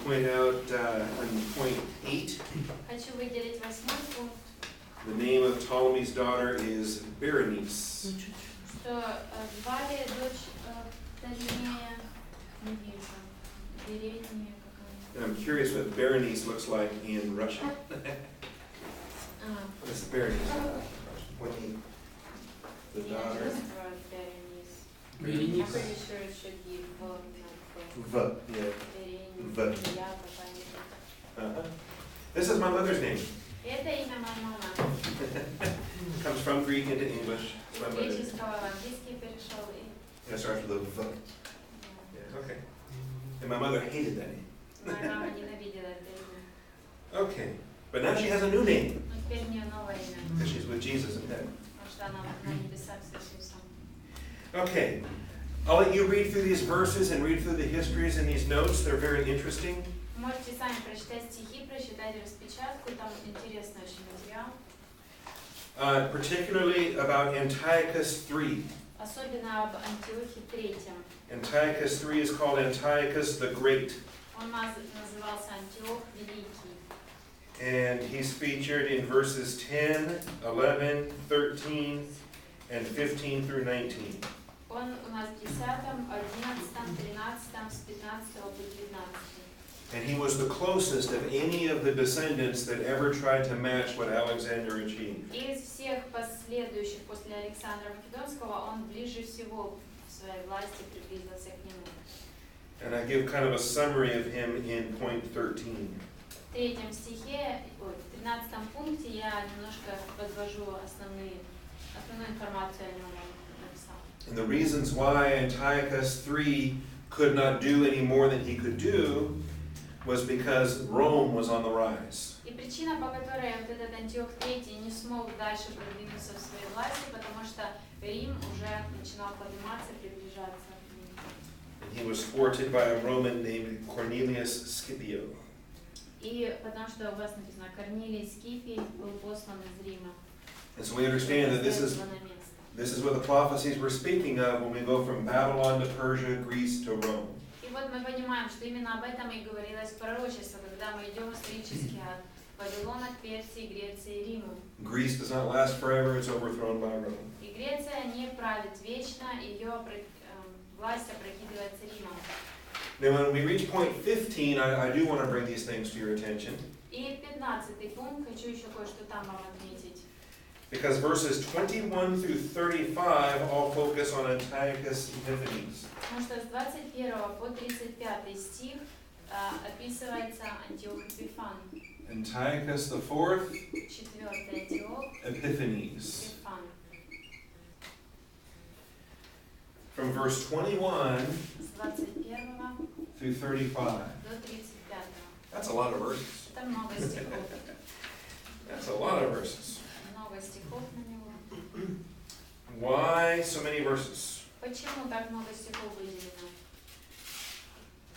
point out on point 8, Хочу выделить 8 пункт, the name of Ptolemy's daughter is Berenice. что звали дочь Птолемея Невиза. Берения какая-то. And I'm curious what Berenice looks like in Russian. What is Berenice? Point 8. The daughter. I'm pretty sure it should be V. Yeah. V. This is my mother's name. Это имя моей мамы. Comes from Greek into English. It's my Из mother's name. греческого в английский перешел. It starts with a V. Yeah, okay. And my mother hated that name. Моя мама ненавидела это имя. Okay. But now she has a new name. Но теперь у нее новое имя. Because she's with Jesus in heaven. Потому что она на небесах с Иисусом. Okay. I'll let you read through these verses and read through the histories in these notes. They're very interesting. Можете сами прочитать стихи, прочитать распечатку, там интересный очень материал. Particularly about Antiochus III. Особенно об Антиохе III. Antiochus III is called Antiochus the Great. Он назывался Антиох Великий. And he's featured in verses 10, 11, 13, and 15 through 19. Он у нас в 10, 11, 13, с 15 по 19. And he was the closest of any of the descendants that ever tried to match what Alexander achieved. Из всех последующих после Александра Македонского он ближе всего в своей власти приблизился к нему. And I give kind of a summary of him in point 13. В 3 стихе, в 13 пункте я немножко подвожу основную информацию о нем написал. And the reasons why Antiochus III could not do any more than he could do was because Rome was on the rise. И причина, по которой вот этот Антиох III не смог дальше продвинуться в своей власти, потому что Рим уже начинал подниматься, приближаться к ним. And he was thwarted by a Roman named Cornelius Scipio. И потому что у вас написано, Корнилий Скипий был послан из Рима. And so we understand that this is what the prophecies were speaking of when we go from Babylon to Persia, Greece to Rome. И вот мы понимаем, что именно об этом и говорилось пророчество, когда мы идем исторически от Вавилона к Персии, Греции и Риму. Greece does not last forever, it's overthrown by Rome. И Греция не правит вечно, ее власть опрокидывается Римом. Now when we reach point 15, I do want to bring these things to your attention. И 15 пункт, хочу еще кое-что там вам отметить. Because verses 21 through 35 all focus on Antiochus Epiphanes. Потому что с 21 по 35 стих описывается Антиох Эпифан. Antiochus the fourth, 4 Антиох Epiphanes. Эпифан. From verse 21 С 21 through 35. до 35. That's a lot of verses. Это много стихов. That's a lot of verses. Много стихов на него. Why so many verses? Почему так много стихов выделено?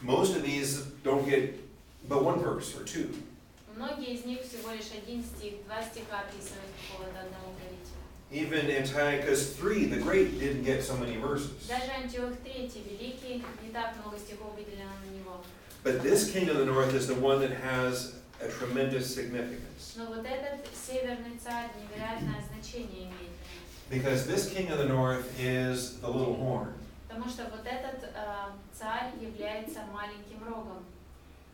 Most of these don't get but one verse or two. Многие из них всего лишь один стих, 2 стиха описывают какого-то одного правителя. Even Antiochus III the Great didn't get so many verses. Даже Антиох III Великий, не так много стихов выделено на него. But this king of the north is the one that has a tremendous significance. Но вот этот северный царь невероятное значение имеет. Because this king of the north is the little horn. Потому что вот этот царь является маленьким рогом.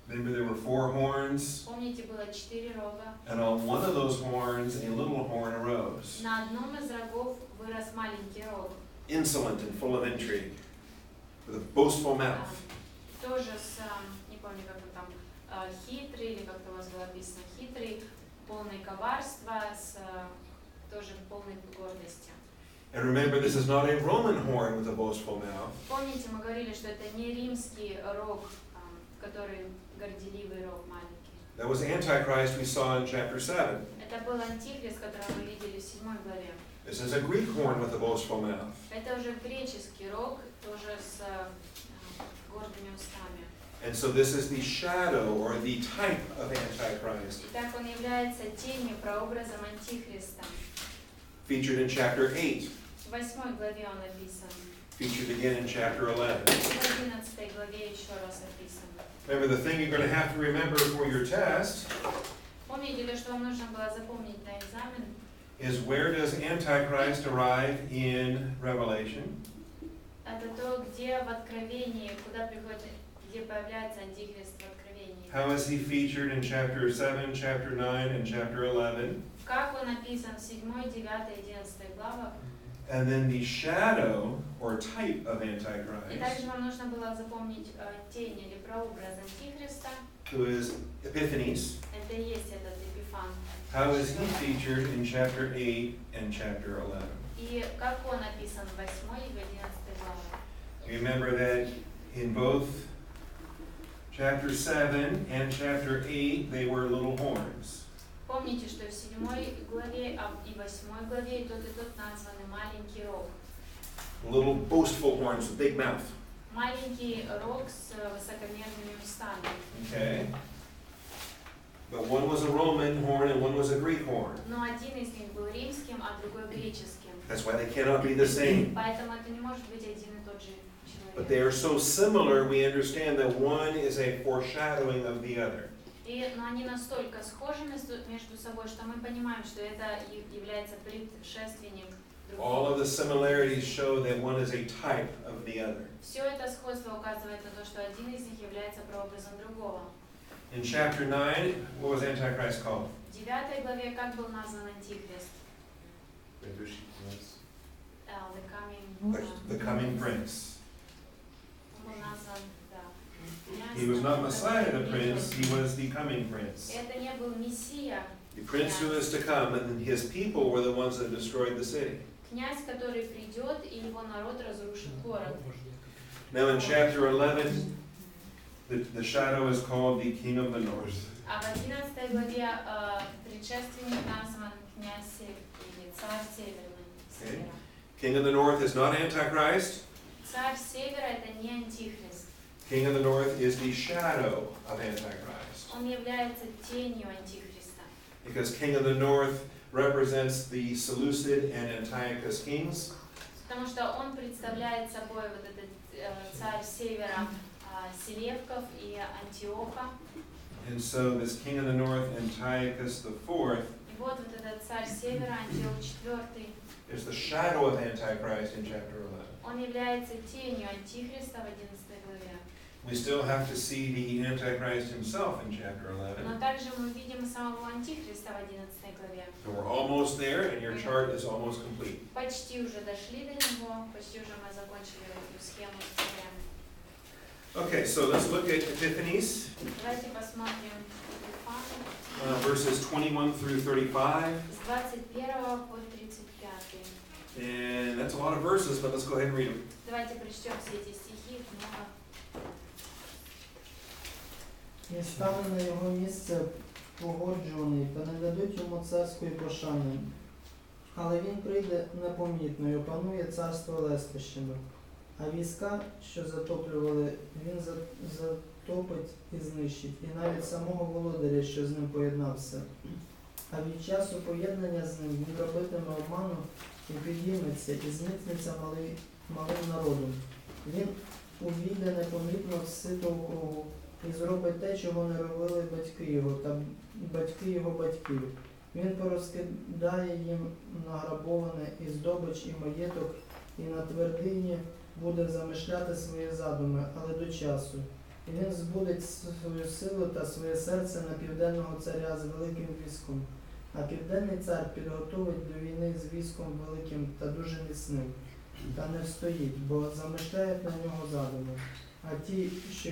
Remember there were 4 horns, Помните, было 4 рога. and on one of those horns a little horn arose. На одном из рогов вырос маленький рог. Insolent and full of intrigue, with a boastful mouth. Тоже с, не помню, как он там, хитрый, или как-то у вас было написано, хитрый, полный коварства, с тоже полной гордости. And remember, this is not a Roman horn with a boastful mouth. Помните, мы говорили, что это не римский рог, который горделивый рог маленький. That was Antichrist we saw in chapter 7. Это был антихрист, которого мы видели в 7 главе. This is a Greek horn with a boastful mouth. Это уже греческий рог, тоже с гордыми устами. And so this is the shadow or the type of Antichrist. Итак, он является тенью, прообразом антихриста. Featured in chapter 8. В 8 главе он описан. featured again in chapter 11. В 11 главе еще раз описано. Remember, the thing you're going to have to remember for your test Помните ли, что вам нужно было запомнить на экзамен? is where does Antichrist arrive in Revelation? Это то, где в Откровении, куда приходит, где появляется Антихрист в Откровении. How is he featured in chapter 7, chapter 9, and chapter 11? Как он описан в 7, 9 и 11 главах. And then the shadow or type of И Antichrist, также вам нужно было запомнить тень или прообраз Антихриста. who is Epiphanes. Это и есть этот Епифан. How is he featured in chapter 8 and chapter 11? И как он описан в 8 и в 11 главах. Remember that in both chapter 7 and chapter 8, they were little horns. Помните, что в 7 главе и 8 главе и тот названы маленький рог. Little boastful horns with big mouth. Маленький рог с высокомерными устами. Okay? But one was a Roman horn and one was a Greek horn. Но один из них был римским, а другой греческим. That's why they cannot be the same. Поэтому это не может быть один и тот же But they человек. are so similar, we understand that one is a foreshadowing of the other. Но они настолько схожи между собой, что мы понимаем, что это является предшественник All другого. of the similarities show that one is a type of the other. Все это сходство указывает на то, что один из них является прообразом другого. In chapter 9, what was Antichrist called? В 9 главе как был назван Антихрист? The coming prince. Он был назван, да, князь. He was not Messiah, the prince, he was the coming prince. Это не был Мессия, The prince who is to come, and his people were the ones that destroyed the city. князь, который придет, и его народ разрушит город. Now in chapter 11, the shadow is called the king of the north. А в 11 главе предшественник назван князь или царь северный. King of the north is not Antichrist. Царь севера это не Антихрист. King of the north is the shadow of Antichrist. Он является тенью Антихриста. Because king of the north represents the Seleucid and Antiochus kings. Потому что он представляет собой вот этот царь севера Селевков и Антиоха. And so this king of the north, Antiochus the fourth, И вот этот царь севера Антиох IV, is the shadow of Antichrist in chapter 11. он является тенью Антихриста в 11 главе. We still have to see the Antichrist himself in chapter 11. Но также мы видим самого Антихриста в 11 главе. So we're almost there, and your chart is almost complete. Почти уже дошли до него, почти уже мы закончили эту схему с царями. Okay, so let's look at Epiphanies, Давайте посмотрим Епифана verses 21 through 35. с 21 по 35. And that's a lot of verses, but let's go ahead and read them. Давайте прочтем все эти стихи, их много. І стане на його місце погоджуваний, та не дадуть йому царської пошани. Але він прийде непомітно і опанує царство лестощами. А війська, що затоплювали, він затопить і знищить, і навіть самого володаря, що з ним поєднався. А від часу поєднання з ним він робитиме обману і підійметься, і зміцниться малим народом. Він увійде непомітно в сито округу і зробить те, чого не робили батьки його та батьки його батьків. Він порозкидає їм награбоване і здобич, і маєток, і на твердині буде замишляти свої задуми, але до часу. І він збудить свою силу та своє серце на південного царя з великим військом. А південний цар підготовить до війни з військом великим та дуже міцним. Та не встоїть, бо замишляють на нього задуми. А ті, що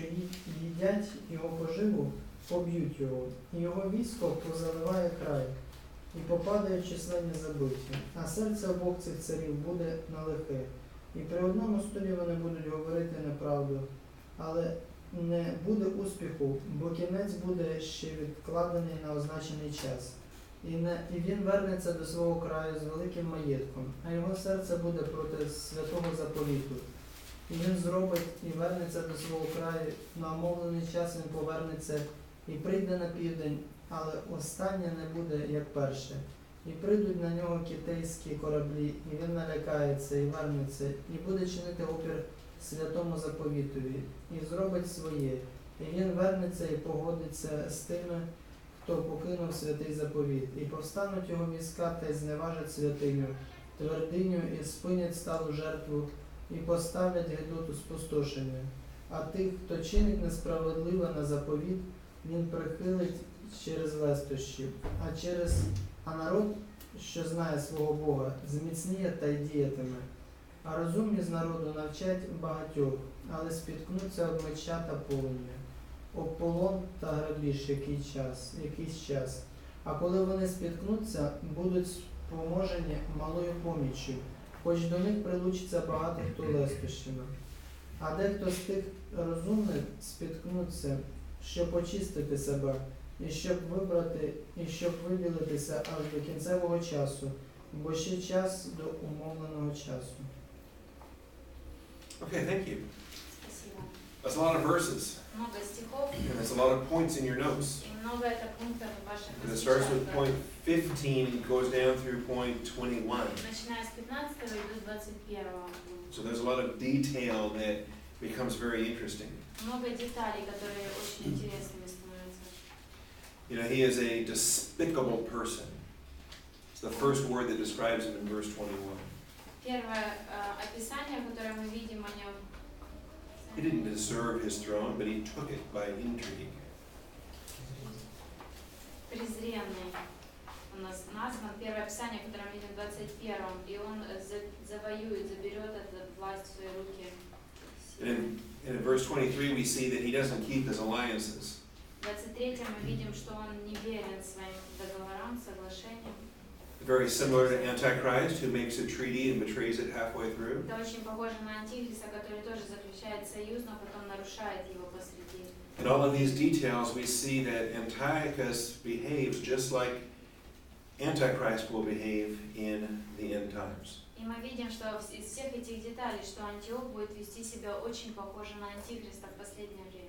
їдять його поживу, поб'ють його. І його військо позаливає край. І попадають численні забиті. А серце обох цих царів буде налихе. І при одному столі вони будуть говорити неправду, але не буде успіху, бо кінець буде ще відкладений на означений час. І він вернеться до свого краю з великим маєтком, а його серце буде проти святого заповіту. І він зробить і вернеться до свого краю, на умовлений час він повернеться і прийде на південь, але останнє не буде, як перше. І прийдуть на нього китайські кораблі, і він налякається і вернеться, і буде чинити опір святому заповітові, і зробить своє. І він вернеться і погодиться з тими, хто покинув святий заповіт. І повстануть його війська та й зневажать святиню, твердиню і спинять сталу жертву, і поставлять гидоту спустошення. А тих, хто чинить несправедливо на заповіт, він прихилить через лестощі, а народ, що знає свого Бога, зміцніє та й діятиме. А розумні з народу навчать багатьох, але спіткнуться об меча та полум'я, об полон та грабіж якийсь час. А коли вони спіткнуться, будуть споможені малою поміччю, хоч до них прилучиться багато хто лестощами. А дехто з тих розумних спіткнуться, щоб очистити себе, і щоб вибілитися аж до кінцевого часу, бо ще час до умовленого часу. Okay, thank you. Спасибо. That's a lot of verses. Много стихов, And there's a lot of points in your notes. и много это пунктов в ваших And it starts with распечатках. point 15 and goes down through point 21. Начиная с 15 и до 21 пункта. So there's a lot of detail that becomes very interesting. Много деталей, которые очень интересными становятся. You know, he is a despicable person. It's the first word that describes him in verse 21. Первое описание, которое мы видим о нем. He didn't deserve his throne, but he took it by intrigue. Презренный у нас назван. Первое описание, которое мы видим в 21-м. И он завоюет, заберет эту власть в свои руки. And in verse 23 we see that he doesn't keep his alliances. В 23-м мы видим, что он не верен своим договорам, соглашениям. Very similar to Antichrist, who makes a treaty and betrays it halfway through. Это очень похоже на Антихриста, который тоже заключает союз, но потом нарушает его посреди. In all of these details we see that Antiochus behaves just like Antichrist will behave in the end times. И мы видим, что из всех этих деталей, что Антиох будет вести себя очень похоже на Антихриста в последнее время.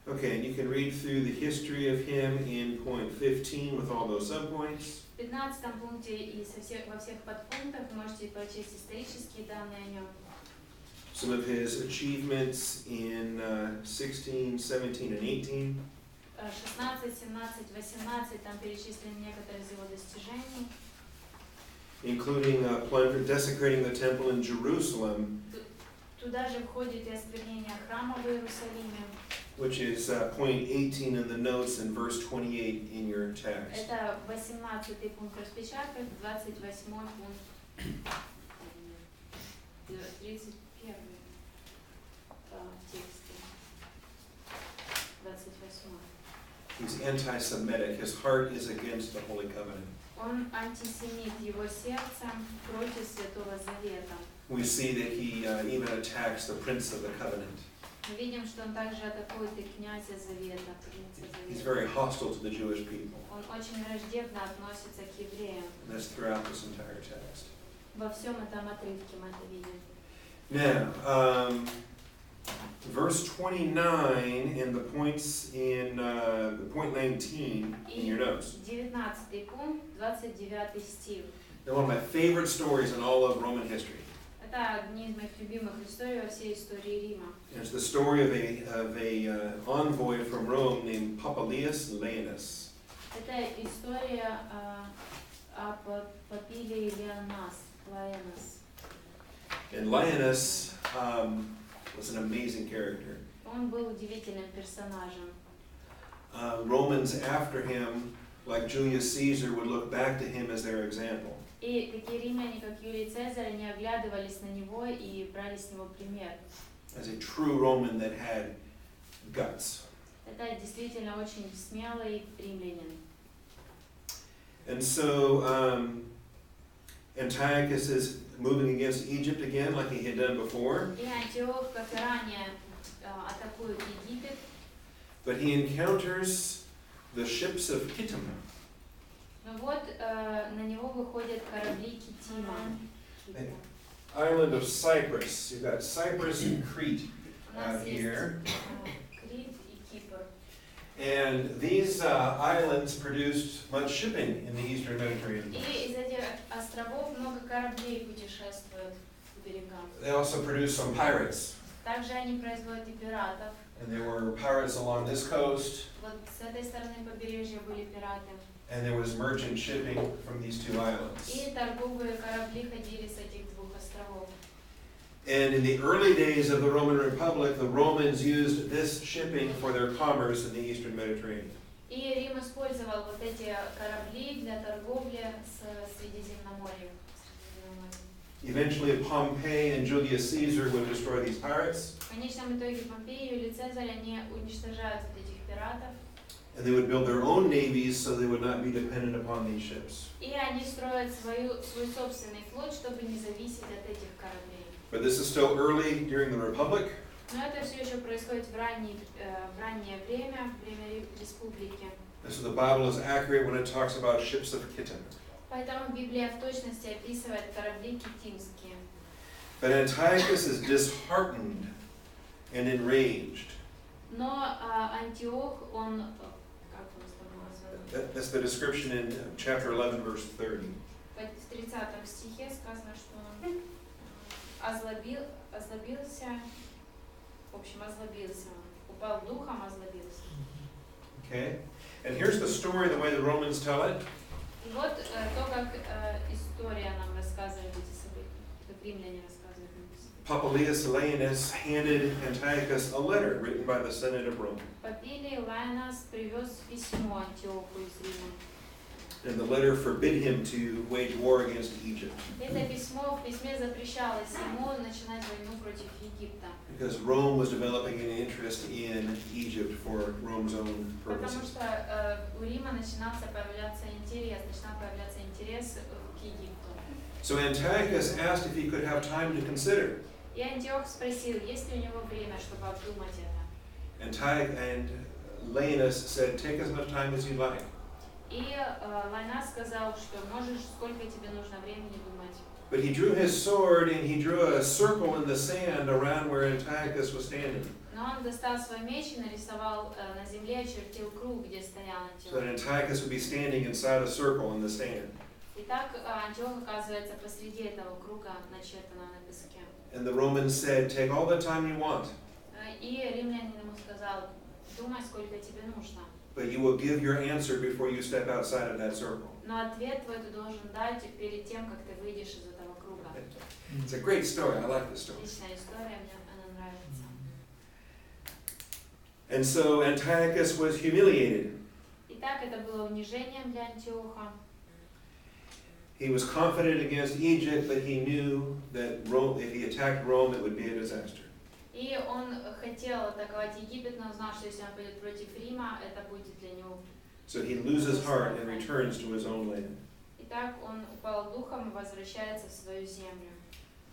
Okay, and you can read through the history of him in point 15 with all those subpoints. В 15 пункте и во всех подпунктах вы можете прочесть исторические данные о нем. Some of his achievements in 16, 17, and 18. 16, 17, 18, там перечислены некоторые из его достижений. Including desecrating the temple in Jerusalem. Туда же входит и осквернение храма в Иерусалиме. Which is point 18 in the notes and verse 28 in your text. Это 18-й пункт распечатка, 28-й пункт, 31-й в тексте, 28-й. He's anti-Semitic. His heart is against the Holy Covenant. Он антисемит, его сердце против Святого Завета. We see that he even attacks the Prince of the Covenant. Мы видим, что он также атакует и князя Завета, принца He's Завета. very hostile to the Jewish people. Он очень враждебно относится к евреям. And that's throughout this entire text. Во всем этом отрывке мы это видим. Now, verse 29 and the points in the point 19 in your notes. 19 пункт, 29 стих. Now, one of my favorite stories in all of Roman history. Это одни из моих любимых историй во всей истории Рима. It's the story of a envoy from Rome named Papilius Laenus. Это история о Папилии Лаенос. And Laenus was an amazing character. Он был удивительным персонажем. Romans after him, like Julius Caesar, would look back to him as their example. И такие римляне, как Юлий Цезарь, они оглядывались на него и брали с него пример. As a true Roman that had guts. Это действительно очень смелый римлянин. And so Antiochus is moving against Egypt again, like he had done before. И Антиох, как и ранее, атакует Египет. But he encounters the ships of Kittim. Но вот на него выходят корабли Китима. Island of Cyprus. You've got Cyprus and Crete У нас есть here. Крит и Кипр. And these islands produced much shipping in the eastern Mediterranean. И из этих островов много кораблей путешествуют по берегам. They also produced some pirates. Также они производят и пиратов. And there were pirates along this coast. Вот с этой стороны побережья были пираты. And there was merchant shipping from these two islands. И торговые корабли ходили с этих двух островов. And in the early days of the Roman Republic, the Romans used this shipping for their commerce in the eastern Mediterranean. И Рим использовал вот эти корабли для торговли с Средиземноморьем. Eventually, Pompey and Julius Caesar would destroy these pirates. В конечном итоге Помпей и Юлий Цезарь, они уничтожают вот этих пиратов. And they would build their own navies so they would not be dependent upon these ships. И они строят свой собственный флот, чтобы не зависеть от этих кораблей. But this is still early during the Republic. Но это все еще происходит в раннее время республики. And so the Bible is accurate when it talks about ships of Kittim. Поэтому Библия в точности описывает корабли китимские. But Antiochus is disheartened and enraged. Но Антиох, он, как у нас там названо? That's the description in chapter 11, verse 30. В 30 стихе сказано, что он озлобился, в общем, озлобился, упал духом, озлобился. Okay? And here's the story, the way the Romans tell it. И вот то, как история нам рассказывает эти события, как римляне рассказывают эти события. Papilius Laenus handed Antiochus a letter written by the Senate of Rome. Папилий Лайнас привез письмо Антиоху из Рима. And the letter forbid him to wage war against Egypt. Это письмо, в письме запрещалось ему начинать войну против Египта. Because Rome was developing an interest in Egypt for Rome's own Потому purposes. что у Рима начинал появляться интерес к Египту. So Antiochus asked if he could have time to consider. И Антиох спросил, есть ли у него время, чтобы обдумать это. And Laenus said, take as much time as you like. И Лайнас сказал, что можешь, сколько тебе нужно времени думать. But he drew his sword and he drew a circle in the sand around where Antiochus was standing. Но он достал свой меч и нарисовал на земле, очертил круг, где стоял So that Антиох. Antiochus would be standing inside a circle in the sand. И так Антиох оказывается посреди этого круга, начертанного на песке. And the Romans said, take all the time you want, И римлянин ему сказал, думай, сколько тебе нужно. but you will give your answer before you step outside of that circle. Но ответ твой ты должен дать перед тем, как ты выйдешь из этого круга. It's a great story. I like this story. Отличная история, мне она нравится. And so Antiochus was humiliated. Итак, это было унижением для Антиоха. He was confident against Egypt, but he knew that Rome, if he attacked Rome, it would be a disaster. И он хотел атаковать Египет, но знал, что если он пойдет против Рима, это будет для него. So he loses heart and returns to his own land. Итак, он упал духом и возвращается в свою землю.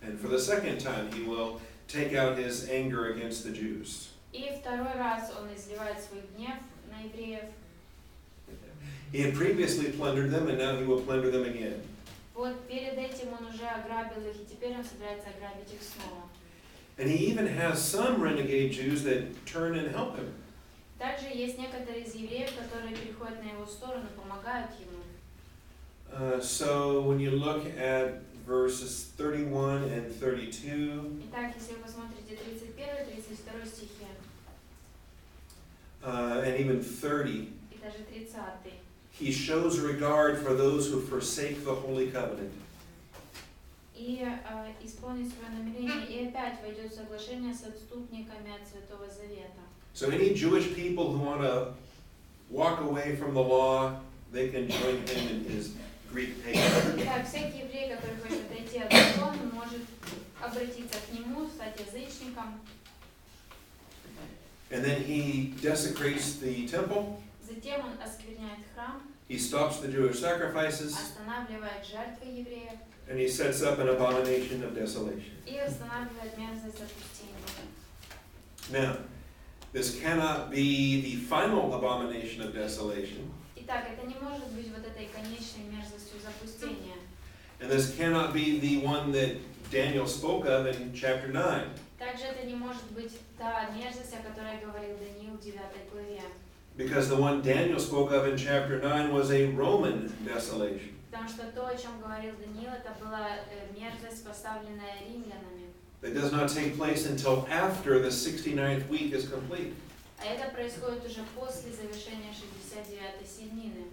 And for the second time, he will take out his anger against the Jews. И второй раз он изливает свой гнев на евреев. He had previously plundered them, and now he will plunder them again. Вот перед этим он уже ограбил их, и теперь он собирается ограбить их снова. And he even has some renegade Jews that turn and help him. Также есть некоторые из евреев, которые переходят на его сторону, помогают ему. So when you look at verses 31 and 32, Итак, если вы посмотрите 31-32 стихи, and even 30, и даже 30, he shows regard for those who forsake the Holy Covenant. и исполнит свое намерение, и опять войдет в соглашение с отступниками от Святого Завета. So any Jewish people who want to walk away from the law, they can join him in his Greek pagan. Итак, всякий еврей, который хочет отойти от закона, может обратиться к нему, стать язычником. And then he desecrates the temple. Затем он оскверняет храм, He stops the Jewish sacrifices, останавливает жертвы евреев and he sets up an abomination of desolation. и останавливает мерзость запустения. Now, this cannot be the final abomination of desolation, Итак, это не может быть вот этой конечной мерзостью запустения. and this cannot be the one that Daniel spoke of in chapter 9. Также это не может быть та мерзость, о которой говорил Даниил в 9 главе. Because the one Daniel spoke of in chapter 9 was a Roman desolation. Потому что то, о чем говорил Даниил, это была мерзость, поставленная римлянами. That does not take place until after the 69th week is complete. А это происходит уже после завершения 69-й седмины.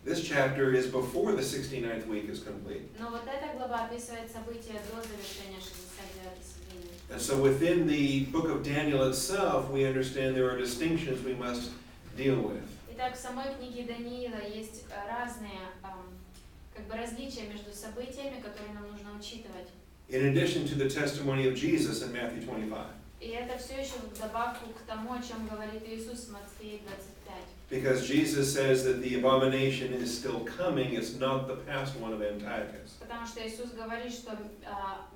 This chapter is before the 69th week is complete. Но вот эта глава описывает события до завершения 69-й седмины. And so within the book of Daniel itself, we understand there are distinctions we must deal with. Итак, в самой книге Даниила есть разные различия между событиями, которые нам нужно учитывать. In addition to the testimony of Jesus in Matthew 25. И это все еще в добавку к тому, о чем говорит Иисус в Матфея 25. Because Jesus says that the abomination is still coming, it's not the past one of Antiochus. Потому что Иисус говорит, что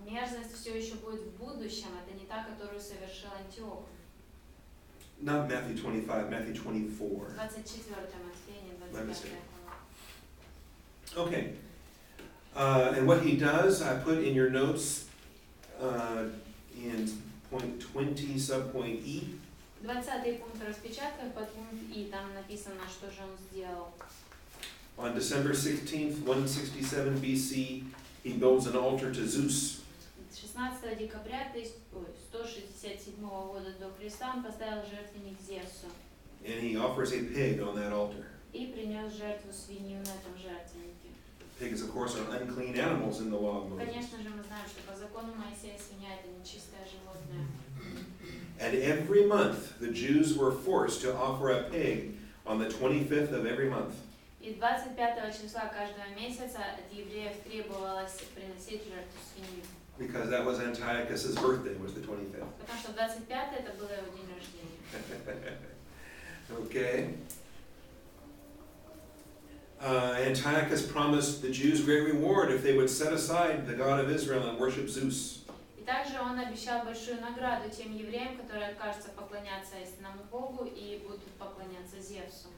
мерзость все еще будет в будущем, это не та, которую совершил Антиох. Not Matthew 25, Matthew 24. 24 Матфея, не 25 глава. Okay. And what he does, I put in your notes in point 20, subpoint E. 20-й пункт распечатках, под пункт И, там написано, что же он сделал. On December 16th, 167 BC, he builds an altar to Zeus. 16 декабря 167 года до Христа он поставил жертвенник Зевсу. And he offers a pig on that altar. И принес жертву свинью на этом жертвеннике. Pigs, of course, are unclean animals in the law of Moses. Конечно же, мы знаем, что по закону Моисея свинья это нечистое животное. And every month, the Jews were forced to offer a pig on the 25th of every month. И 25 числа каждого месяца от евреев требовалось приносить жертву свинью. Because that was Antiochus' birthday, was the 25th. Потому что 25 это было его день рождения. Okay. Antiochus promised the Jews great reward if they would set aside the God of Israel and worship Zeus. И также он обещал большую награду тем евреям, которые откажутся поклоняться истинному Богу и будут поклоняться Зевсу.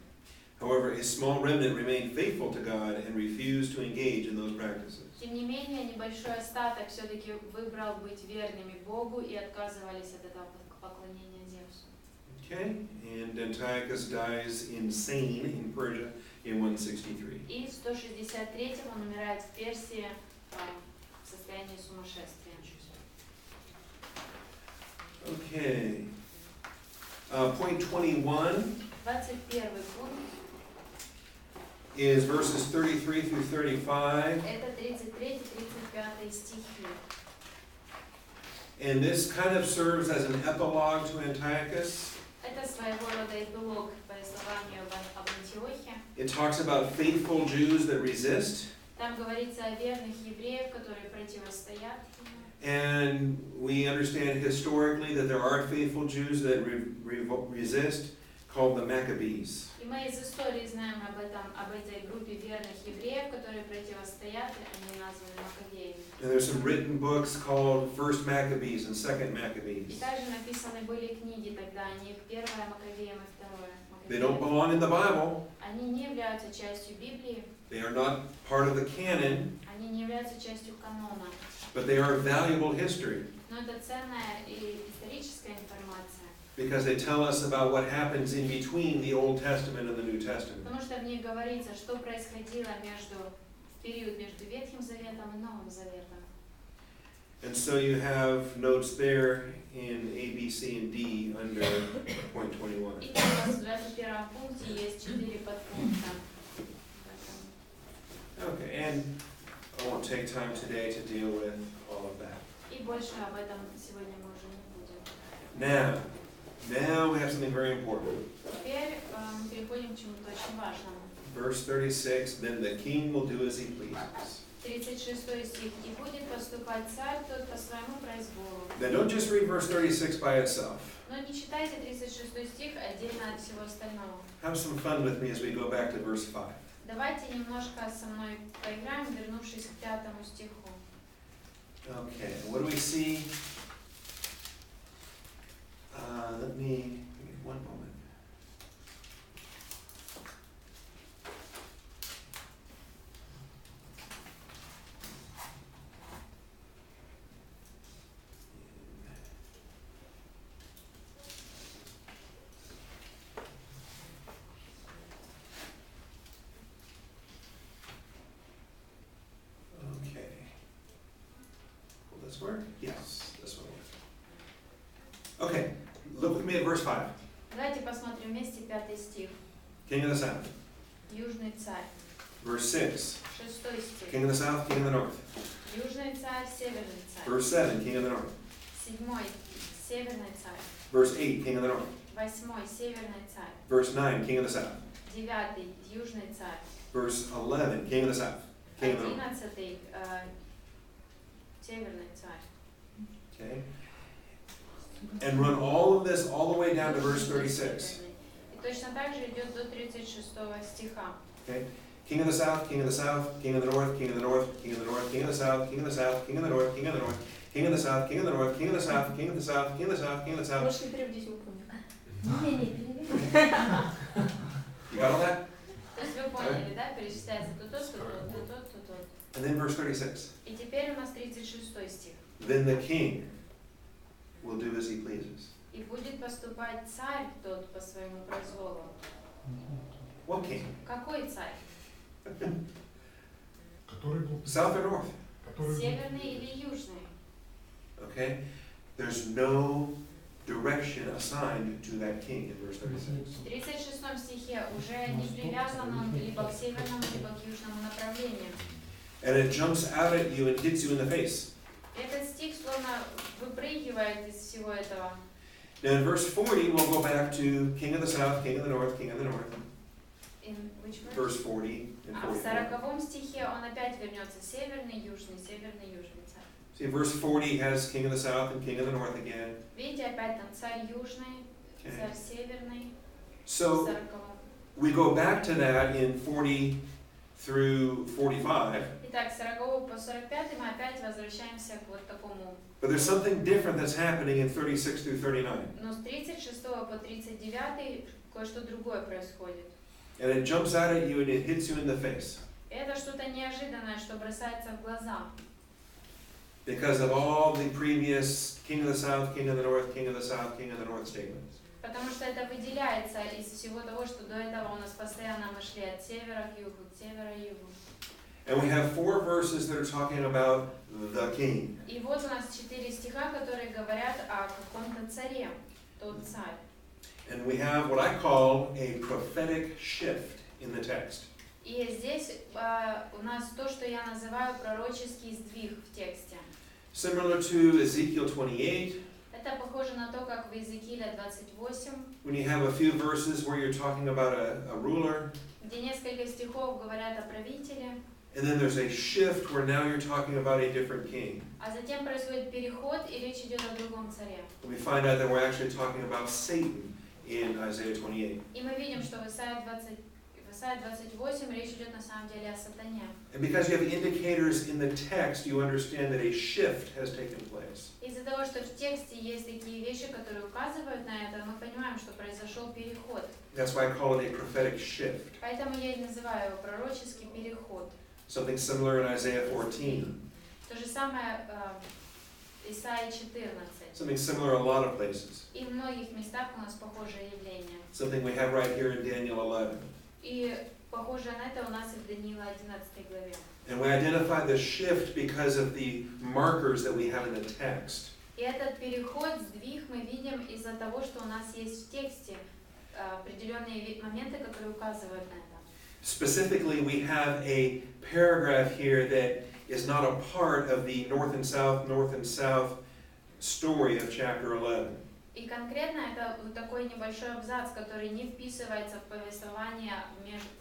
However, a small remnant remained faithful to God and refused to engage in those practices. Tем не менее, небольшой остаток все-таки выбрал быть верными Богу и отказывались от этого поклонения Зевсу. Okay, and Antiochus dies insane in Persia in 163. И в 163-м он умирает в Персии в состоянии сумасшествия. Okay. Point 21 21 пункт. Is verses 33 through 35. Это 33-35 стихи. And this kind of serves as an epilogue to Antiochus. Это своего рода эпилог повествованию об Антиохе. It talks about faithful Jews that resist. Там говорится о верных евреях, которые противостоят. And we understand historically that there are faithful Jews that resist, called the Maccabees. И мы из истории знаем об этой группе верных евреев, которые противостоят, и они названы Маккабеями. And there's some written books called First Maccabees and Second И Maccabees. также написаны были книги тогда, о них первое Маккабеям и второе They don't Маккабеям. belong in the Bible. Они не являются частью Библии, They are not part of the canon, они не являются частью канона, but they are valuable history но это ценная и историческая информация, because they tell us about what happens in between the Old Testament and the New Testament. потому что в них говорится, что происходило в период между Ветхим Заветом и Новым Заветом. And so you have notes there in A, B, C, and D under point 21. И у нас в 21 пункте есть 4 подпункта. Okay, and I won't take time today to deal with all of that. И больше об этом сегодня мы уже не будем. Now we have something very important. Теперь мы переходим к чему-то очень важному. Verse 36, then the king will do as he pleases. 36 стих. «И будет поступать царь тот по своему произволу». Now don't just read verse 36 by itself. Но не читайте 36 стих отдельно от всего остального. Have some fun with me as we go back to verse 5. Давайте немножко со мной поиграем, вернувшись к 5 стиху. Okay, what do we see? Let me give me one moment. work? Yes, this one works. Okay, look with me at verse 5. Давайте посмотрим вместе 5 стих. King of the south. Южный царь. Verse 6. 6 стих. King of the south, king of the north. Южный царь, северный царь. Verse 7. King of the north. 7 северный царь. Verse 8. King of the north. 8 северный царь. Verse 9. King of the south. 9 южный царь. Verse 11. King of the south. King of the north. 11 северный царь. Okay. And run all of this all the way down to verse 36. И точно так же идет до 36 стиха. Okay. King of the south, king of the south, king of the north, king of the north, king of the north, king of the south, king of the south, king of the north, king of the north, king of the south, king of the north, king of the south, king of the south, king of the south, king of the south. Можешь не переводить его, You got all that? То есть вы поняли, да? Перечисляется то тот, то тот, то тот, то тот. And then verse 36. И теперь у нас 36 стих. Then the king will do as he pleases. И будет поступать царь тот по своему произволу. What king? Какой царь? Который был South or north? который был Северный или южный? Okay? There's no direction assigned to that king in verse 36. В 36 стихе уже не привязан он либо к северному, либо к южному направлению. And it jumps out at you and hits you in the face. Этот стих словно выпрыгивает из всего этого. Now in verse 40, we'll go back to king of the south, king of the north, king of the north. In which verse? Verse 40 and А в 44. 40 стихе он опять вернется. Северный, южный царь. See, verse 40 has king of the south and king of the north again. Видите, опять там царь южный, Okay. царь северный. So в 40. we go back to that in 40 through 45. Итак, с 40 по 45 мы опять возвращаемся к вот такому. But there's something different that's happening in 36 through 39. Но с 36 по 39 кое-что другое происходит. And it jumps out at you and it hits you in the face. Это что-то неожиданное, что бросается в глаза. Because of all the previous king of the south, king of the north, king of the south, king of the north statements. Потому что это выделяется из всего того, что до этого у нас постоянно мы шли от севера к югу, от севера к югу. And we have 4 verses that are talking about the king. И вот у нас 4 стиха, которые говорят о каком-то царе, тот царь. And we have what I call a prophetic shift in the text. И здесь у нас то, что я называю пророческий сдвиг в тексте. Similar to Ezekiel 28, Это похоже на то, как в Иезекииле 28, when you have a few verses where you're talking about a ruler, где несколько стихов говорят о правителе, and then there's a shift where now you're talking about a different king. а затем происходит переход, и речь идет о другом царе. We find out that we're actually talking about Satan in Isaiah 28. И мы видим, что в Исаии 28 речь идет на самом деле о сатане. And because you have indicators in the text, you understand that a shift has taken place. Из-за того, что в тексте есть такие вещи, которые указывают на это, мы понимаем, что произошел переход. That's why I call it a prophetic shift. Поэтому я и называю его пророческий переход. Something similar in Isaiah 14. То же самое Исаии 14. Something similar in a lot of places. И в многих местах у нас похожее явление. Something we have right here in Daniel 11. И похожее на это у нас и в Даниила 11 главе. And we identify the shift because of the markers that we have in the text. И этот переход, сдвиг мы видим из-за того, что у нас есть в тексте определенные моменты, которые указывают на это. Specifically, we have a paragraph here that is not a part of the north and south story of chapter 11. И конкретно это вот такой небольшой абзац, который не вписывается в повествование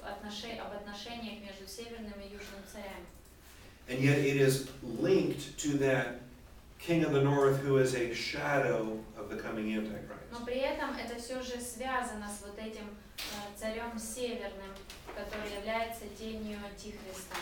об отношениях между северным и южным царями. And yet it is linked to that king of the north who is a shadow of the coming Antichrist. Но при этом это все же связано с вот этим царем северным, который является тенью Антихриста.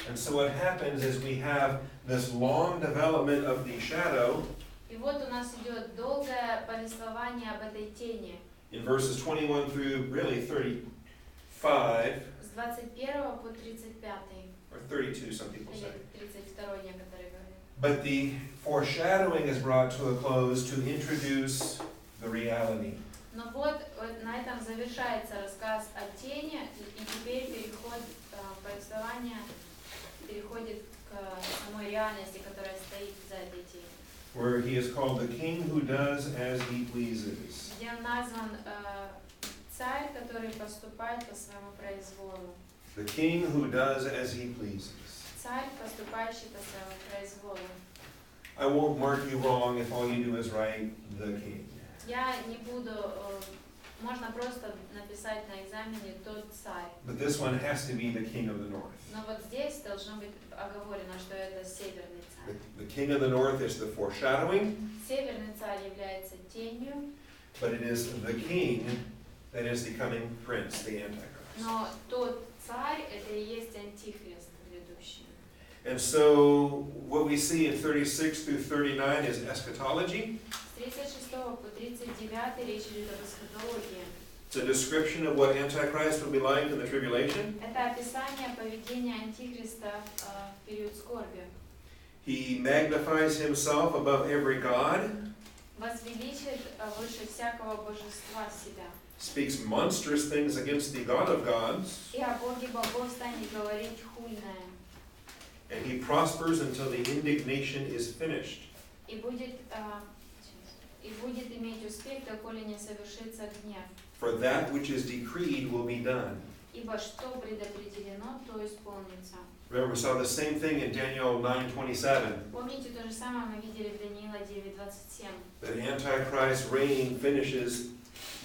And so what happens is we have this long development of the shadow. И вот у нас идет долгое повествование об этой тени. In verses 21 through really 35, С 21 по 35, or 32 some people или say. 32 некоторые говорят. But the foreshadowing is brought to a close to introduce the reality. Но вот на этом завершается рассказ о тени, и теперь повествование переходит к самой реальности, которая стоит за этой тенью. where he is called the king who does as he pleases. где он назван царь, который поступает по своему произволу. The king who does as he pleases. Царь, поступающий по своему произволу. I won't mark you wrong if all you do is write the king. Я не буду, можно просто написать на экзамене тот царь. But this one has to be the king of the north. Но вот здесь должно быть оговорено, что это северный царь. The king of the north is the foreshadowing, Северный царь является тенью, but it is the king that is the coming prince, the Antichrist. но тот царь это и есть антихрист грядущий. And so what we see in 36 through 39 is eschatology. С 36 по 39 речь идет об эсхатологии. It's a description of what Antichrist will be like in the tribulation. Это описание поведения антихриста в период скорби. He magnifies himself above every god, Возвеличит выше всякого божества себя. speaks monstrous things against the God of gods, И о Боге богов станет говорить хульное. and he prospers until the indignation is finished. И будет иметь успех, доколе не совершится гнев. For that which is decreed will be done. Ибо что предопределено, то исполнится. Remember, we saw the same thing in Daniel 9:27. Помните, то же самое мы видели в Даниила 9:27. That Antichrist's reign finishes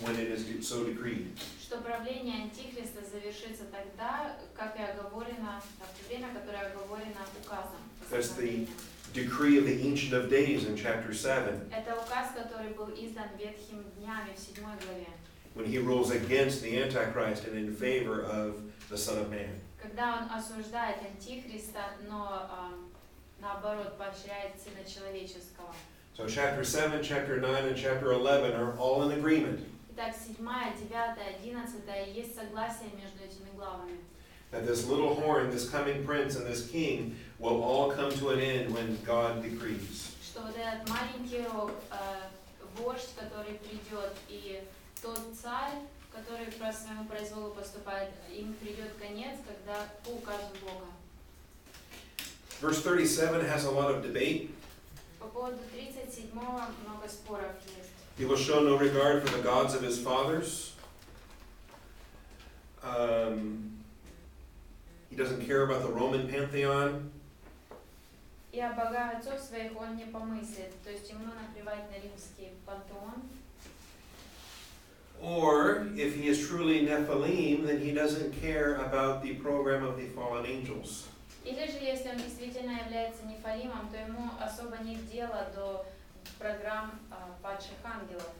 when it is so decreed. Что правление антихриста завершится тогда, как и оговорено, в то время, которое оговорено указом. That's the decree of the Ancient of Days in chapter 7, Это указ, который был издан Ветхими днями в 7 главе. when he rules against the Antichrist and in favor of the Son of Man. Когда он осуждает антихриста, но наоборот поощряет Сына Человеческого. So chapter 7, chapter 9, and chapter 11 are all in agreement Итак, 7, 9, 11 есть согласие между этими главами. that this little horn, this coming prince, and this king will all come to an end when God decrees. Что вот этот маленький рог, вождь, который придет, и тот царь, который по своему произволу поступает, им придет конец, когда по указу Бога. Verse 37 has a lot of debate. По поводу 37-го много споров есть. He will show no regard for the gods of his fathers. He doesn't care about the Roman pantheon. И о богах отцов своих он не помыслит, то есть ему наплевать на римский пантеон. Or, if he is truly Nephilim, then he doesn't care about the program of the fallen angels. Или же, если он действительно является нефалимом, то ему особо нет дела до программ падших ангелов.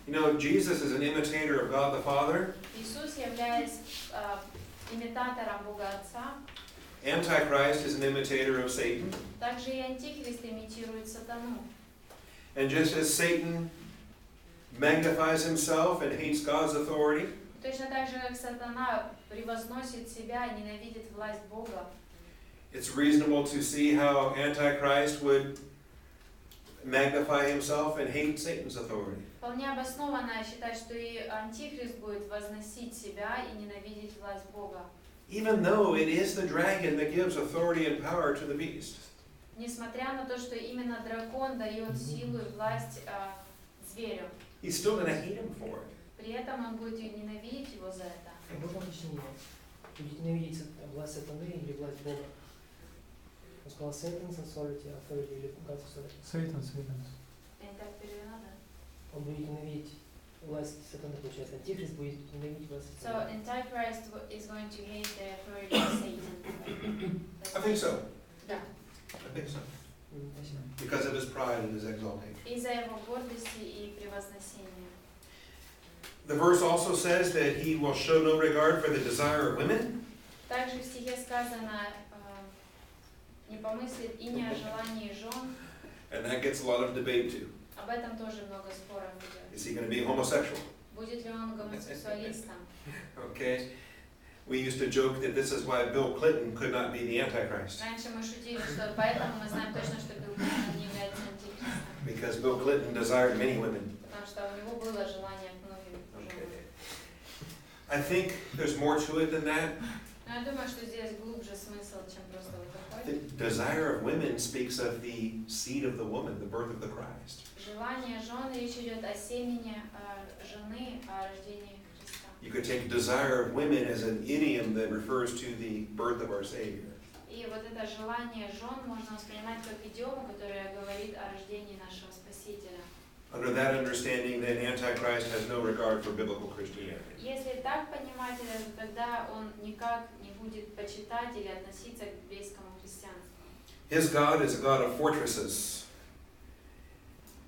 You know, Jesus is an imitator of God the Father. Иисус, являясь имитатором Бога Отца, Antichrist is an imitator of Satan. также и антихрист имитирует сатану. And just as Satan magnifies himself and hates God's authority, Точно так же, как сатана превозносит себя и ненавидит власть Бога, it's reasonable to see how Antichrist would magnify himself and hate Satan's authority. вполне обоснованно считать, что и антихрист будет возносить себя и ненавидеть власть Бога. Even though it is the dragon that gives authority and power to the beast. Несмотря на то, что именно дракон дает силу и власть зверю. He's still going to hate him for it. При этом он будет и ненавидеть его за это. Можно уточнение? Будете ненавидеть власть сатаны или власть Бога? Он сказал Satan's authority или God's authority? Satan's. Я не так перевела, да? Он будет ненавидеть власть сатаны, получается. Антихрист будет ненавидеть власть So, сатаны. Antichrist is going to hate the authority of Satan. I think so. Да. I think so. Спасибо. Because of his pride and his exaltation. Из-за его гордости и превозносения. The verse also says that he will show no regard for the desire of women. Также в стихе сказано, не помыслит и не о желании жен. And that gets a lot of debate too. Об этом тоже много споров идет. Is he going to be homosexual? Будет ли он гомосексуалистом? Okay. We used to joke that this is why Bill Clinton could not be the Antichrist. Раньше мы шутили, что поэтому мы знаем точно, что Билл Клинтон не является антихристом. Because Bill Clinton desired many women. Потому что у него было желание к многим женам. I think there's more to it than that. Но я думаю, что здесь глубже смысл, чем просто вот такой. The desire of women speaks of the seed of the woman, the birth of the Christ. Желание жен, речь идет о семени жены, о рождении Христа. You could take desire of women as an idiom that refers to the birth of our Savior. И вот это желание жен можно воспринимать как идиому, которая говорит о рождении нашего Спасителя. Under that understanding, then Antichrist has no regard for biblical Christianity. Если так понимать это, то тогда он никак не будет почитать или относиться к библейскому христианству. His God is a God of fortresses.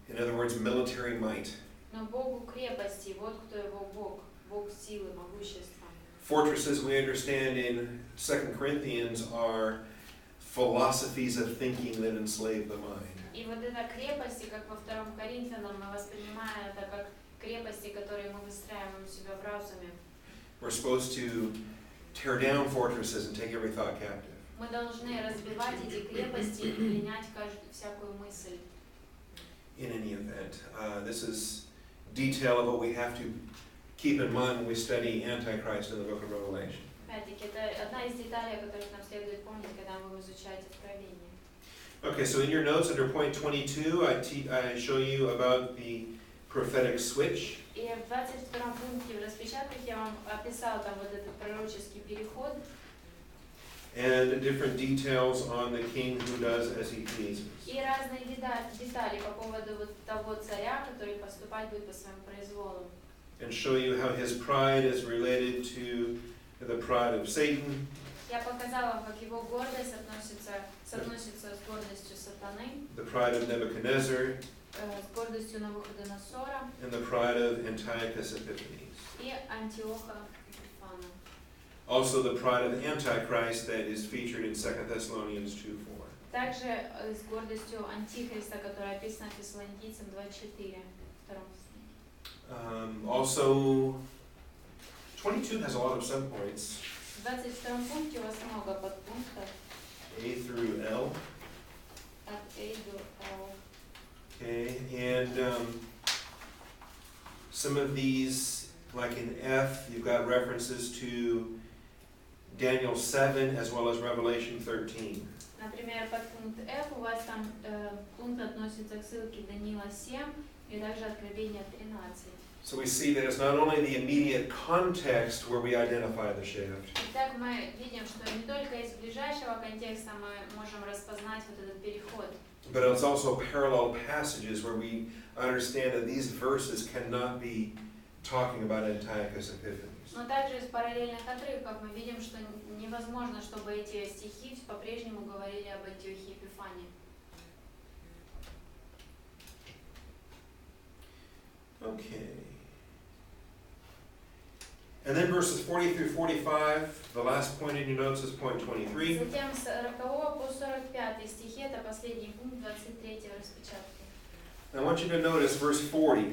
In other words, military might. Но Богу крепости, вот кто его Бог, Бог силы, могущества. Fortresses, we understand in 2 Corinthians, are philosophies of thinking that enslave the mind. И вот эта крепости, как во 2 Коринфянам, мы воспринимаем это как крепости, которые мы выстраиваем у себя в разуме. We're supposed to tear down fortresses and take every thought captive. Мы должны разбивать эти крепости и пленять всякую мысль. In any event, this is detail of what we have to keep in mind when we study Antichrist in the book of Revelation. Опять-таки, это одна из деталей, о которых нам следует помнить, когда мы будем изучать Откровение. Okay, so in your notes under point 22, I show you about the prophetic switch. И в 22 пункте в распечатках я вам описал там вот этот пророческий переход. And different details on the king who does as he pleases. И разные детали по поводу вот того царя, который поступать будет по своему произволу. And show you how his pride is related to the pride of Satan. Я показала вам, как его гордость соотносится с гордостью сатаны, The pride of Nebuchadnezzar, с гордостью Навуходоносора and the pride of Antiochus Epiphanes. и Антиоха Епифана. Also the pride of Antichrist that is featured in 2 Thessalonians 2:4. Также с гордостью Антихриста, которая описана Фессалоникийцам 2:4. Also, 22 has a lot of subpoints, В 22 пункте у вас много подпунктов A through L. от A до L. Okay, and some of these, like in F, you've got references to Daniel 7 as well as Revelation 13. Например, подпункт F у вас там пункт относится к ссылке Даниила 7 и также Откровение 13. So we see that it's not only the immediate context where we identify the shift, Итак, мы видим, что не только из ближайшего контекста мы можем распознать вот этот переход, but it's also parallel passages where we understand that these verses cannot be talking about Antiochus Epiphanes. но также из параллельных отрывков мы видим, что невозможно, чтобы эти стихи по-прежнему говорили об Антиохии Епифании. Okay. And then verses 40 through 45, the last point in your notes is point 23. Затем с 40 по 45 стихи, это последний пункт 23 распечатки. I want you to notice verse 40,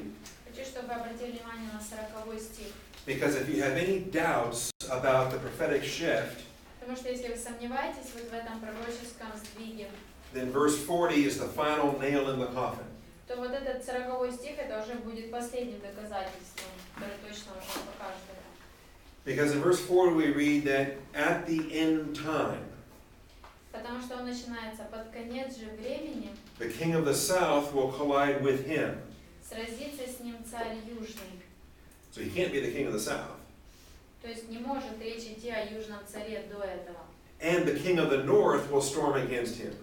Хочу, чтобы вы обратили внимание на 40 стих. because if you have any doubts about the prophetic shift, Потому что если вы сомневаетесь вот в этом пророческом сдвиге, then verse 40 is the final nail in the coffin. то вот этот 40 стих, это уже будет последним доказательством, которое точно уже покажет это. Because in verse 4 we read that at the end time, Потому что он начинается под конец же времени, the king of the south will collide with him. сразится с ним царь южный. So he can't be the king of the south. То есть не может речь идти о южном царе до этого. And the king of the north will storm against him.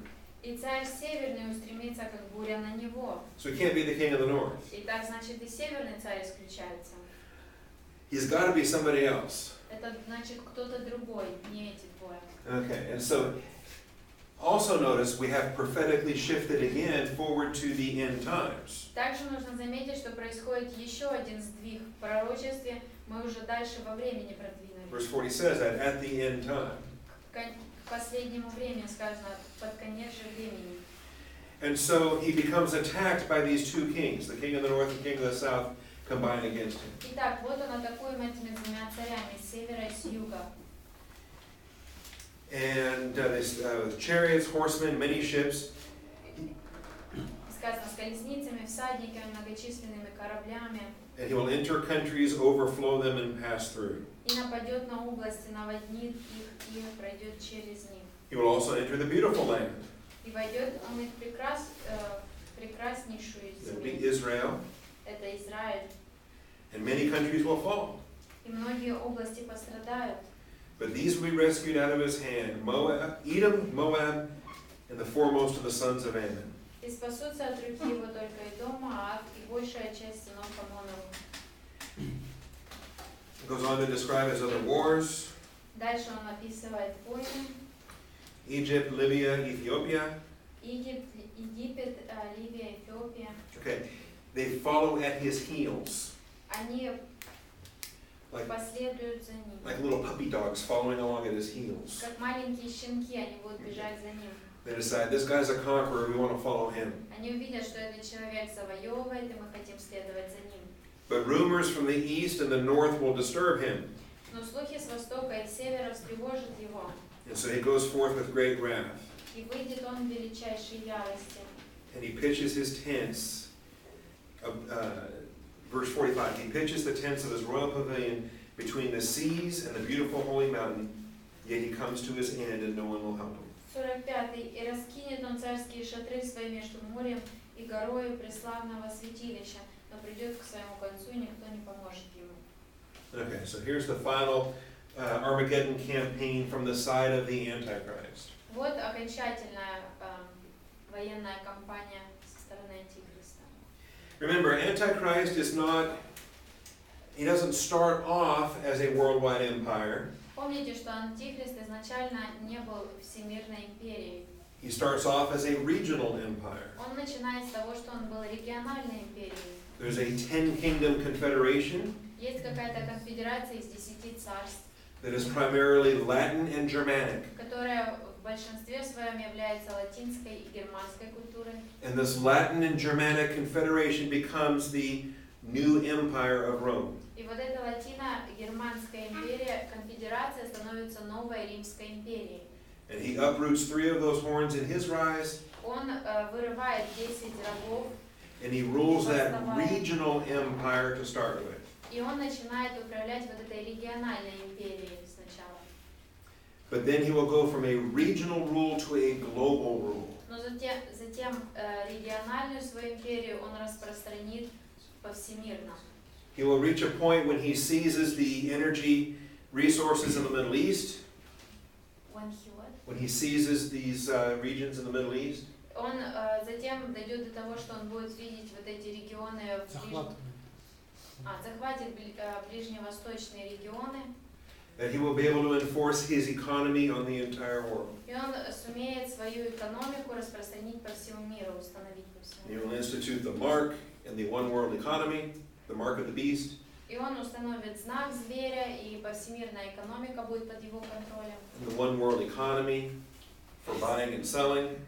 И царь северный устремится, как буря на него. So he can't be the king of the north. И так, значит, и северный царь исключается. He's got to be somebody else. Это значит кто-то другой, не эти двое. Okay, and so also notice we have prophetically shifted again forward to the end times. Также нужно заметить, что происходит еще один сдвиг в пророчестве. Мы уже дальше во времени продвинулись. Verse 40 says that at the end time. К последнему времени сказано, под конец же времени. And so he becomes attacked by these two kings, the king of the north and the king of the south, combine against him. Итак, вот он атакуем этими двумя царями, с севера и с юга. And chariots, horsemen, many ships. сказано, с колесницами, всадниками, многочисленными кораблями. And he will enter countries, overflow them, and pass through. И нападет на области, наводнит их и пройдет через них. He will also enter the beautiful land. И войдет он их прекраснейшую It will be землю. Israel, Это Израиль. and many countries will fall. И многие области пострадают. But these will be rescued out of his hand: Moab, Edom, Moab, and the foremost of the sons of Ammon. И спасутся от руки его только Эдом, Моав и большая часть сынов Амоновых. It goes on to describe his other wars: Дальше он описывает войны. Egypt, Libya, Ethiopia. Египет, Ливия, Эфиопия. Okay, they follow at his heels, Они like последуют за ним. little puppy dogs following along at his heels. Как маленькие щенки, они будут бежать за ним. They decide, this guy's a conqueror, we want to follow him. Они увидят, что этот человек завоевывает, и мы хотим следовать за ним. But rumors from the east and the north will disturb him. Но слухи с востока и с севера встревожат его. And so he goes forth with great wrath. И выйдет он в величайшей ярости. And he pitches his tents, verse 45, he pitches the tents of his royal pavilion between the seas and the beautiful holy mountain, yet he comes to his end and no one will help him. 45. И раскинет он царские шатры свои между морем и горою преславного святилища, но придет к своему концу, и никто не поможет ему. Okay, so here's the final Armageddon campaign from the side of the Antichrist. Вот окончательная военная кампания со стороны Антихриста. Remember, Antichrist is not, he doesn't start off as a worldwide empire. Помните, что Антихрист изначально не был всемирной империей. He starts off as a regional empire. Он начинает с того, что он был региональной империей. There's a 10-kingdom confederation Есть какая-то конфедерация из 10 царств, that is primarily Latin and Germanic. которая в большинстве своем является латинской и германской культурой. And this Latin and Germanic confederation becomes the new empire of Rome. И вот эта латино-германская империя, конфедерация, становится новой Римской империей. And he uproots 3 of those horns in his rise, Он вырывает 10 рогов, and he rules that regional empire to start with. и он начинает управлять вот этой региональной империей сначала. But then he will go from a regional rule to a global rule. Но затем региональную свою империю он распространит повсемирно. He will reach a point when he seizes the energy resources in the Middle East. When he seizes these regions in the Middle East. Он затем дойдет до того, что он будет видеть вот эти регионы, захватит ближневосточные регионы. That he will be able to enforce his economy on the entire world. И он сумеет свою экономику распространить по всему миру, установить по всему He миру. will institute the mark in the one world economy, the mark of the beast. И он установит знак зверя, и повсемирная экономика будет под его контролем. And the one world economy for buying and selling.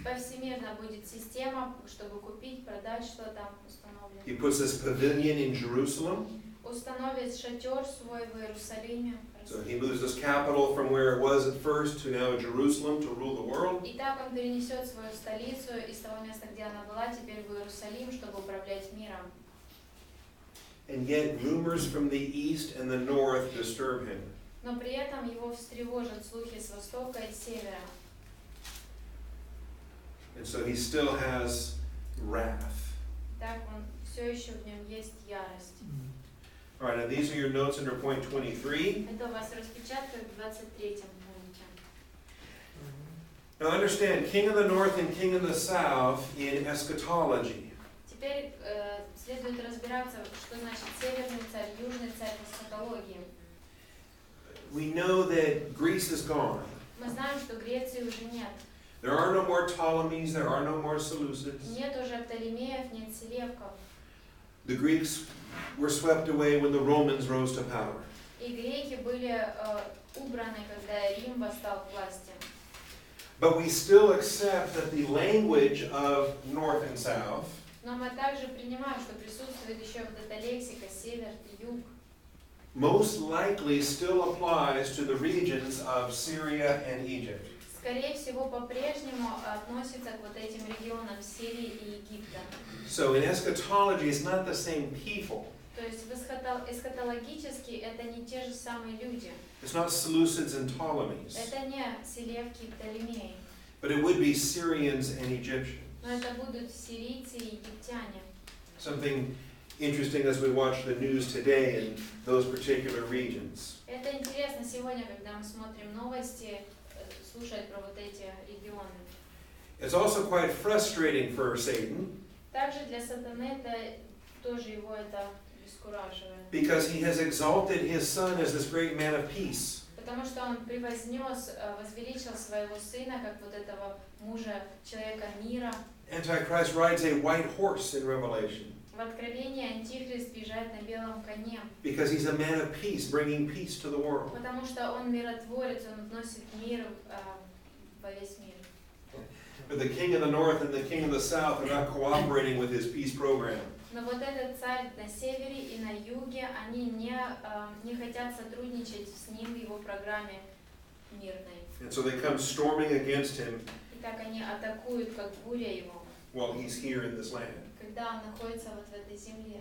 Повсемирно будет система, чтобы купить, продать, что там установлено. He puts this pavilion in Jerusalem. Установит шатер свой в Иерусалиме. So he moves his capital from where it was at first to now Jerusalem to rule the world. И так он перенесет свою столицу из того места, где она была, теперь в Иерусалим, чтобы управлять миром. And yet rumors from the east and the north disturb him. Но при этом его встревожат слухи с востока и с севера. And so he still has wrath. Так он все еще в нем есть ярость. All right, now these are your notes under point 23. Это у вас распечатка в 23-м пункте. Now understand, king of the north and king of the south in eschatology. Теперь следует разбираться, что значит северный царь, южный царь в эсхатологии. We know that Greece is gone. Мы знаем, что Греции уже нет. There are no more Ptolemies, there are no more Seleucids. Нет уже Птолемеев, нет Селевков. The Greeks were swept away when the Romans rose to power. И греки были убраны, когда Рим восстал к власти. But we still accept that the language of north and south Но мы также принимаем, что присутствует еще вот эта лексика север и юг. most likely still applies to the regions of Syria and Egypt. скорее всего, по-прежнему относится к вот этим регионам Сирии и Египта. So in eschatology, it's not the same people. То есть эсхатологически это не те же самые люди. It's not Seleucids and Ptolemies. Это не Селевки и Птолемеи. But it would be Syrians and Egyptians. Но это будут сирийцы и египтяне. Something interesting as we watch the news today in those particular regions. Это интересно сегодня, когда мы смотрим новости, слушать про вот эти регионы. It's also quite frustrating for Satan Также для сатаны это тоже его это бескураживает. because he has exalted his son as this great man of peace. Потому что он превознес, возвеличил своего сына, как вот этого мужа, человека мира. Antichrist rides a white horse in Revelation В Откровении Антихрист бежает на белом коне. because he's a man of peace, bringing peace to the world. Потому что он миротворец, он вносит мир во весь мир. But the king of the north and the king of the south are not cooperating with his peace program. Но вот этот царь на севере и на юге, они не хотят сотрудничать с ним в его программе мирной. And so they come storming against him И так они атакуют, как буря его, while he's here in this land. когда он находится вот в этой земле.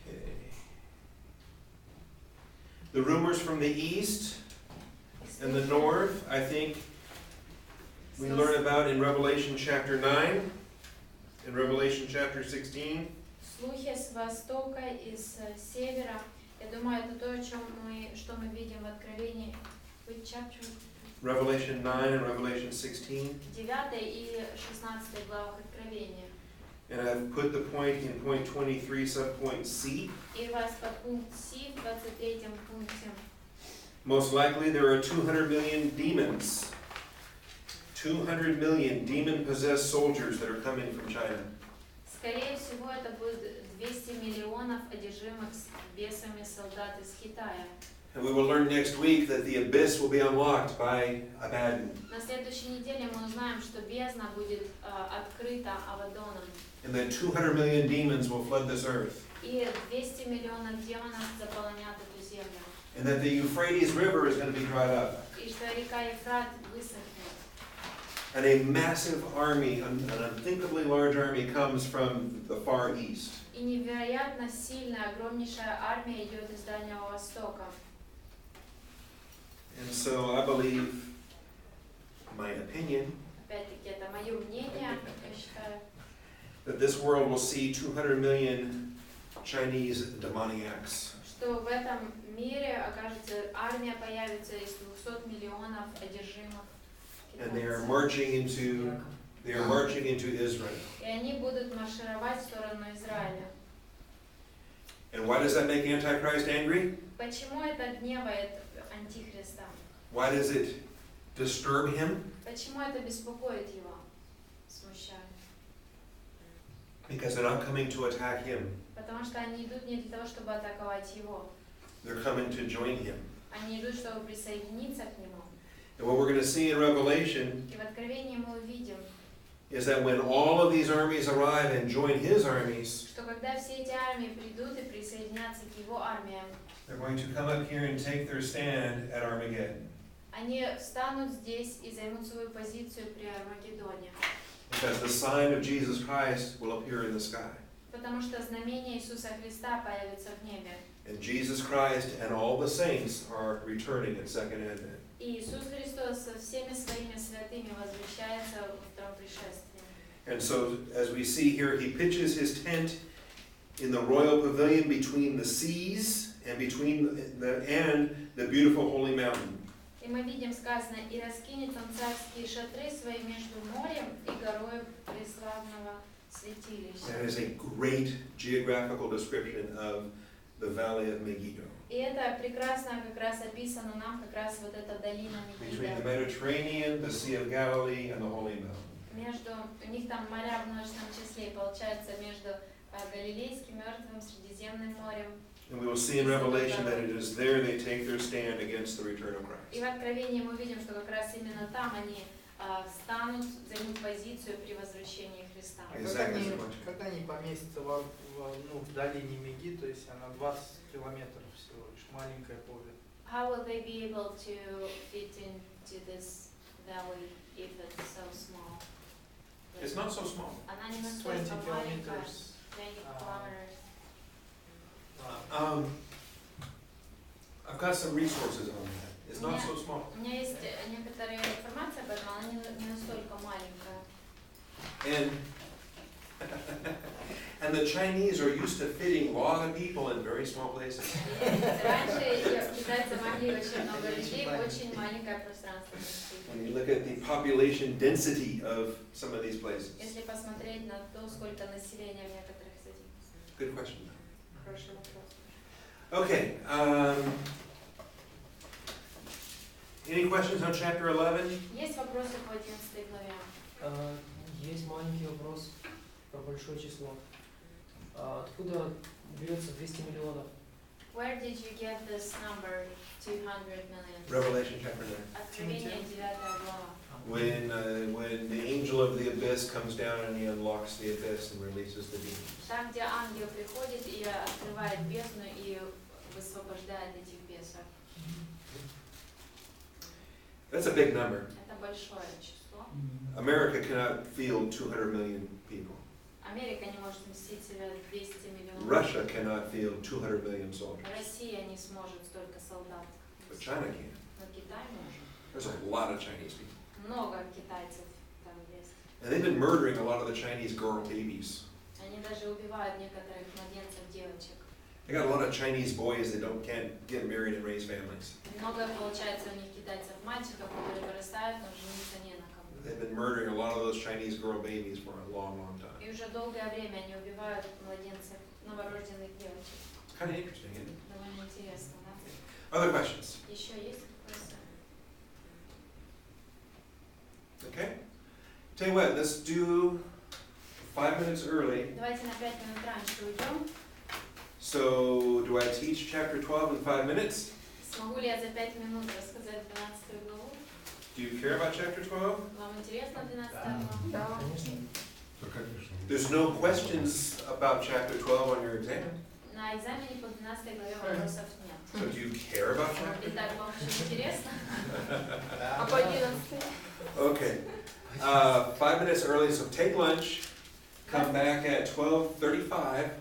Okay. The rumors from the east and the north, I think we learn about in Revelation chapter 9, in Revelation chapter 16. Слухи с востока и с севера, я думаю, это то, что мы видим в Откровении. Which chapter? Revelation 9 and Revelation 16. 9 и 16 главах Откровения. And I've put the point in point 23, subpoint C. И вас под пункт С в 23 пункте. Most likely there are 200 million demons. 200 million demon-possessed soldiers that are coming from China. Скорее всего, это будет 200 миллионов одержимых бесами солдат из Китая. And we will learn next week that the abyss will be unlocked by Abaddon. На следующей неделе мы узнаем, что бездна будет открыта Авадоном. And that 200 million demons will flood this earth. И 200 миллионов демонов заполонят эту землю. And that the Euphrates River is going to be dried up. И что река Ефрат высохнет. And a massive army, an unthinkably large army, comes from the far east. И невероятно сильная, огромнейшая армия идет из Дальнего Востока. And so I believe, my opinion, Опять-таки, это мое мнение, я считаю, that this world will see 200 million Chinese demoniacs. что в этом мире, окажется, армия появится из 200 миллионов одержимых And they are китайцев. marching into Israel. И они будут маршировать в сторону Израиля. And why does that make Antichrist angry? Почему это гневает Антихриста? Why does it disturb him? Почему это беспокоит его, смущает? Because they're not coming to attack him. Потому что они идут не для того, чтобы атаковать его. They're coming to join him. Они идут, чтобы присоединиться к нему. And what we're going to see in Revelation И в Откровении мы увидим, is that when all of these armies arrive and join his armies, что когда все эти армии придут и присоединятся к его армиям, they're going to come up here and take their stand at Armageddon. они встанут здесь и займут свою позицию при Армагеддоне. Because the sign of Jesus Christ will appear in the sky. Потому что знамение Иисуса Христа появится в небе. And Jesus Christ and all the saints are returning at Second Advent. И Иисус Христос со всеми своими святыми возвращается во втором пришествии. And so, as we see here, he pitches his tent in the royal pavilion between the seas and the beautiful holy mountain. И мы видим сказано, и раскинет он царские шатры свои между морем и горой преславного святилища. That is a great geographical description of the valley of Megiddo. И это прекрасно как раз описано нам, как раз вот эта долина Between the Мегидо. Mediterranean, the Sea of Galilee, and the Holy Mountain. У них там моря в множественном числе, и получается между Галилейским, Мертвым, Средиземным морем. And we will see in Revelation that it is there they take their stand against the return of И Christ. в Откровении мы видим, что как раз именно там они встанут, займут позицию при возвращении Христа. Когда они поместятся в долине Меги, то есть она 20 километров всего лишь, маленькое поле. How will they be able to fit into this valley if it's so small? It's not so small. Она не 20 настолько маленькая. kilometers. 20 kilometers. I've got some resources on that. It's not so small. У меня есть некоторая информация об этом, она не настолько маленькая. And the Chinese are used to fitting a lot of people in very small places. Раньше китайцы могли очень много людей в очень маленькое пространство. When you look at the population density of some of these places. Если посмотреть на то, сколько населения в некоторых из этих местах. Good question. Хороший вопрос. Okay. Any questions on chapter 11? Есть вопросы по 11 главе? Есть маленький вопрос про большое число. Откуда берется 200 миллионов? Where did you get this number, 200 million? Revelation chapter 9. Откровение 9 глава. When the angel of the abyss comes down and he unlocks the abyss and releases the demons. Там, где ангел приходит и открывает бездну и высвобождает этих бесов. That's a big number. Это большое число. America cannot field 200 million people. Америка не может вместить в себя 200 миллионов. Russia cannot field 200 million soldiers. Россия не сможет столько солдат. But China can. Но Китай может. There's a lot of Chinese people. Много китайцев там есть. And they've been murdering a lot of the Chinese girl babies. Они даже убивают некоторых младенцев, девочек. They got a lot of Chinese boys that can't get married and raise families. Много получается у них китайцев мальчиков, которые вырастают, но жениться не на ком. They've been murdering a lot of those Chinese girl babies for a long, long time. И уже долгое время они убивают младенцев, новорожденных девочек. It's kind of interesting, isn't it? Довольно интересно, да? Other questions? Еще есть вопросы? Okay. Tell you what, let's do 5 minutes early. Давайте на 5 минут раньше уйдем. So, do I teach chapter 12 in 5 minutes? Смогу ли я за 5 минут рассказать 12 главу? Do you care about chapter 12? Вам интересно 12 глава? Да, конечно. There's no questions about chapter 12 on your exam. На экзамене по 12 главе вопросов нет. So do you care about chapter? Итак, вам очень интересно? А по 11? Okay. 5 minutes early, so take lunch. Come back at 12:35.